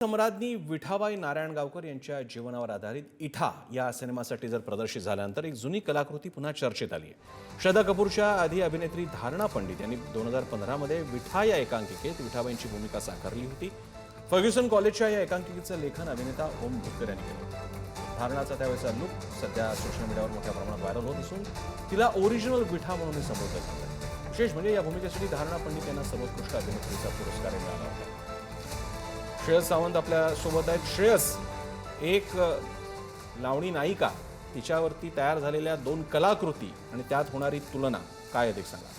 सम्राज्ञी विठाबाई नारायणगावकर यांच्या जीवनावर आधारित इठा या सिनेमासाठी जर प्रदर्शित झाल्यानंतर एक जुनी कलाकृती पुन्हा चर्चेत आली आहे। श्रद्धा कपूरच्या आधी अभिनेत्री धारणा पंडित यांनी 2015 मध्ये विठा या एकांकिकेत विठाबाईंची भूमिका साकारली होती। फर्ग्युसन कॉलेजच्या या एकांकिकेचं लेखन अभिनेता ओम भुतकर यांनी केलं होतं। धारणाचा त्यावेळेचा लुक सध्या सोशल मीडियावर मोठ्या प्रमाणात व्हायरल होत असून तिला ओरिजिनल विठा म्हणून संबोधलं जातं। विशेष म्हणजे या भूमिकेसाठी धारणा पंडित यांना सर्वोत्कृष्ट अभिनेत्रीचा पुरस्कार मिळाला होता। श्रेयस सावंत आपल्या सोबत आहेत। श्रेयस, एक लावणी नायिका, तिच्यावरती तयार झालेल्या दोन कलाकृती आणि त्यात होणारी तुलना काय आहे ते सांगा।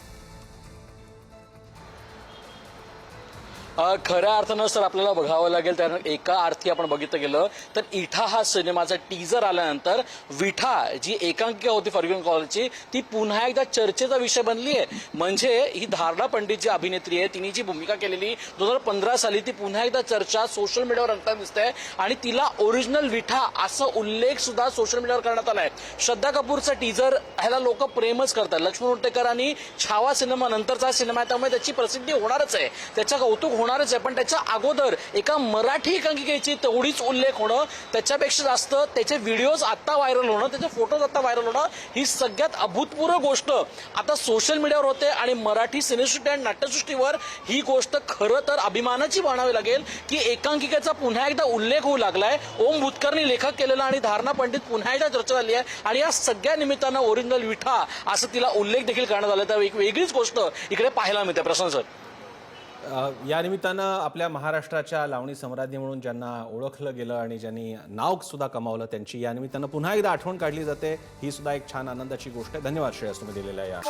खऱ्या अर्थानं सर आपल्याला बघावं लागेल, कारण एका अर्थी आपण बघितलं गेलं तर इठा हा सिनेमाचा टीजर आल्यानंतर विठा जी एकांकिका होती फर्ग्युसन कॉलेजची ती पुन्हा एकदा चर्चेचा विषय बनली आहे। म्हणजे ही धारणा पंडित जी अभिनेत्री आहे तिने जी भूमिका केलेली 2015 साली ती पुन्हा एकदा चर्चा सोशल मीडियावर रंगताना दिसते आणि तिला ओरिजिनल विठा असा उल्लेख सुद्धा सोशल मीडियावर करण्यात आलाय। श्रद्धा कपूरचा टीजर ह्याला लोक प्रेमच करतात। लक्ष्मण उटेकर आणि छावा सिनेमा नंतरचा सिनेमा, त्यामुळे त्याची प्रसिद्धी होणारच आहे, त्याचं कौतुक होणारच आहे। पण त्याच्या अगोदर एका मराठी एकांकिकेची तेवढीच उल्लेख होणं, त्याच्यापेक्षा जास्त त्याचे व्हिडिओज आता व्हायरल होणं, त्याचे फोटोज आता व्हायरल होणं, ही सगळ्यात अभूतपूर्व गोष्ट आता सोशल मीडियावर होते। आणि मराठी सिनेसृष्टी आणि नाट्यसृष्टीवर ही गोष्ट खरं तर अभिमानाची म्हणावी लागेल की एकांकिकेचा पुन्हा एकदा उल्लेख होऊ लागलाय। ओम भुतकरनी लेखक केलेला आणि धारणा पंडित पुन्हा एकदा चर्चा झाली आहे आणि या सगळ्या निमित्तानं ओरिजिनल विठा असं तिला उल्लेख देखील करण्यात आला। तर एक वेगळीच गोष्ट इकडे पाहायला मिळते। प्रशांत सर, या निमित्तानं आपल्या महाराष्ट्राच्या लावणी सम्राज्ञी म्हणून ज्यांना ओळखलं गेलं आणि ज्यांनी नाव सुद्धा कमावलं त्यांची या निमित्तानं पुन्हा एकदा आठवण काढली जाते, ही सुद्धा एक छान आनंदाची गोष्ट आहे। धन्यवाद श्रेयस, तुम्ही दिलेल्या या